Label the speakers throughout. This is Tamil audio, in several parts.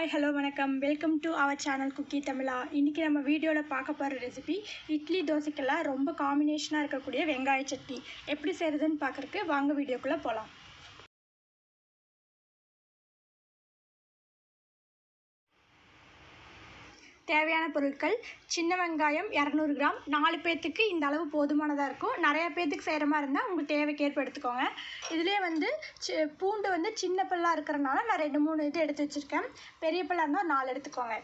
Speaker 1: Hi, hello, Vanakkam. Welcome to our channel Cookiee Tamizha. இன்னைக்கு நம்ம வீடியோல பார்க்க போற ரெசிபி இட்லி தோசைக்கெல்லாம் ரொம்ப காம்பினேஷனா இருக்கக்கூடிய வெங்காய சட்னி. எப்படி செய்யறதுன்னு பார்க்கறதுக்கு வாங்க வீடியோக்குள்ள போலாம். தேவையான பொருட்கள் சின்ன வெங்காயம் 200 கிராம் 4 பேத்துக்கு இந்த அளவு போதுமானதாக இருக்கும். நிறைய பேத்துக்கு செய்கிற மாதிரி இருந்தால் உங்கள் தேவைக்கேற்ப எடுத்துக்கோங்க. இதிலே வந்து பூண்டு வந்து சின்ன பல்லாக இருக்கிறனால நான் 2-3 இது எடுத்து வச்சுருக்கேன். பெரிய பல்லாக இருந்தால் 4 எடுத்துக்கோங்க.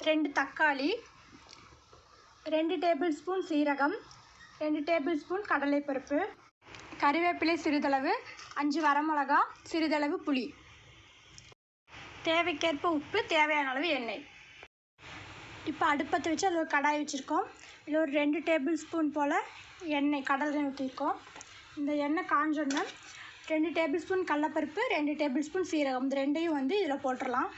Speaker 1: 2 தக்காளி, 2 டேபிள் ஸ்பூன் சீரகம், 2 டேபிள் ஸ்பூன் கடலைப்பருப்பு, கறிவேப்பிலை சிறிதளவு, 5 வரமிளகா, சிறிதளவு புளி, தேவைக்கேற்ப உப்பு, தேவையான அளவு எண்ணெய். இப்போ அடுப்பத்தை வச்சு அதில் ஒரு கடாய் வச்சுருக்கோம். இதில் ஒரு 2 டேபிள் ஸ்பூன் போல் எண்ணெய் கடலை ஊற்றிருக்கோம். இந்த எண்ணெய் காஞ்சோன்னா 2 டேபிள் ஸ்பூன் கடலைப்பருப்பு, 2 டேபிள் ஸ்பூன் சீரகம், இந்த ரெண்டையும் வந்து இதில் போட்டுடலாம்.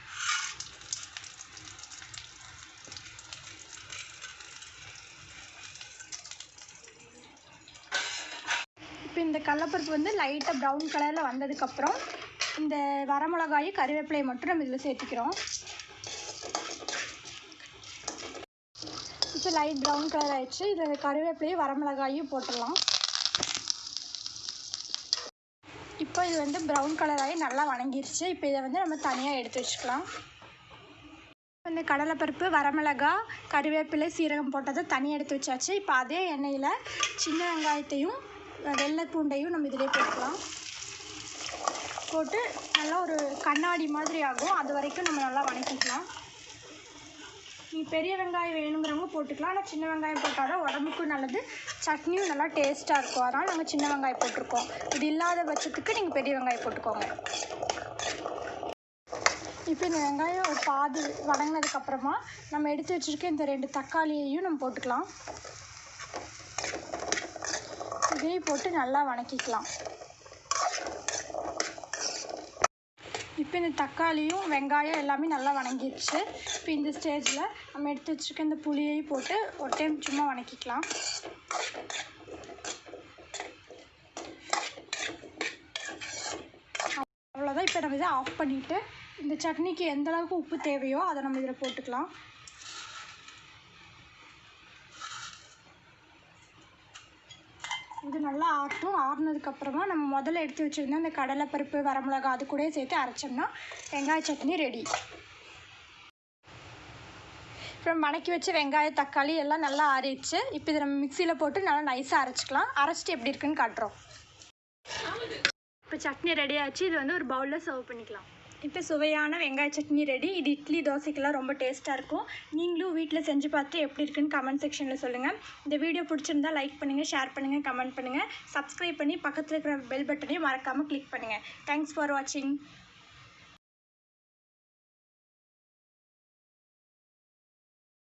Speaker 1: இப்போ இந்த கடலைப்பருப்பு வந்து லைட்டாக ப்ரௌன் கலரில் வந்ததுக்கப்புறம் இந்த வரமிளகாயும் கறிவேப்பிலையை மட்டும் நம்ம இதில் சேர்த்துக்கிறோம். இப்போ லைட் ப்ரௌன் கலர் ஆகிடுச்சு. இதில் கறிவேப்பிலையும் வரமிளகாயும் போட்டுடலாம். இப்போ இது வந்து ப்ரௌன் கலர் ஆகி நல்லா வணங்கிருச்சு. இப்போ இதை வந்து நம்ம தனியாக எடுத்து வச்சுக்கலாம். இந்த கடலைப்பருப்பு, வரமிளகா, கறிவேப்பிலை, சீரகம் போட்டதை தனியாக எடுத்து வச்சாச்சு. இப்போ அதே எண்ணெயில் சின்ன வெங்காயத்தையும் வெள்ளை பூண்டையும் நம்ம இதிலே போட்டுக்கலாம். போட்டு நல்லா ஒரு கண்ணாடி மாதிரி ஆகும், அது வரைக்கும் நம்ம நல்லா வணக்கிக்கலாம். நீங்கள் பெரிய வெங்காயம் வேணுங்கிறவங்க போட்டுக்கலாம். ஆனால் சின்ன வெங்காயம் போட்டால் தான் உடம்புக்கும் நல்லது, சட்னியும் நல்லா டேஸ்ட்டாக இருக்கும். அதனால் நாங்கள் சின்ன வெங்காயம் போட்டிருக்கோம். இது இல்லாத பட்சத்துக்கு நீங்கள் பெரிய வெங்காயம் போட்டுக்கோங்க. இப்போ இந்த வெங்காயம் ஒரு பாதி வதங்கினதுக்கப்புறமா நம்ம எடுத்து வச்சுருக்க இந்த 2 தக்காளியையும் நம்ம போட்டுக்கலாம். இதையும் போட்டு நல்லா வதக்கிக்கலாம். இப்போ இந்த தக்காளியும் வெங்காயம் எல்லாமே நல்லா வதங்கிடுச்சு. இப்போ இந்த ஸ்டேஜில் நம்ம எடுத்து வச்சுருக்க இந்த புளியையும் போட்டு ஒரு டைம் சும்மா வதக்கிக்கலாம். அவ்வளோதான். இப்போ நம்ம இதை ஆஃப் பண்ணிவிட்டு இந்த சட்னிக்கு எந்த அளவுக்கு உப்பு தேவையோ அதை நம்ம இதில் போட்டுக்கலாம். இது நல்லா ஆட்டும். ஆறுனதுக்கப்புறமா நம்ம முதல்ல எடுத்து வச்சுருந்தோம் அந்த கடலைப்பருப்பு, வரமிளகா அது கூட சேர்த்து அரைச்சோம்னா வெங்காய சட்னி ரெடி. அப்புறம் வதக்கி வச்ச வெங்காயம், தக்காளி எல்லாம் நல்லா ஆறிடுச்சு. இப்போ இதை நம்ம மிக்சியில் போட்டு நல்லா நைஸாக அரைச்சிக்கலாம். அரைச்சிட்டு எப்படி இருக்குன்னு காட்டுறோம். இப்போ சட்னி ரெடி ஆச்சு. இது வந்து ஒரு பவுலில் சர்வ் பண்ணிக்கலாம். இப்போ சுவையான வெங்காய சட்னி ரெடி. இது இட்லி தோசைக்கெல்லாம் ரொம்ப டேஸ்ட்டாக இருக்கும். நீங்களும் வீட்டில் செஞ்சு பார்த்து எப்படி இருக்குன்னு கமெண்ட் செக்ஷனில் சொல்லுங்கள். இந்த வீடியோ பிடிச்சிருந்தா லைக் பண்ணுங்கள், ஷேர் பண்ணுங்கள், கமெண்ட் பண்ணுங்கள். சப்ஸ்கிரைப் பண்ணி பக்கத்தில் இருக்கிற பெல் பட்டனையும் மறக்காமல் கிளிக் பண்ணுங்கள். தேங்க்ஸ் ஃபார் வாட்சிங்.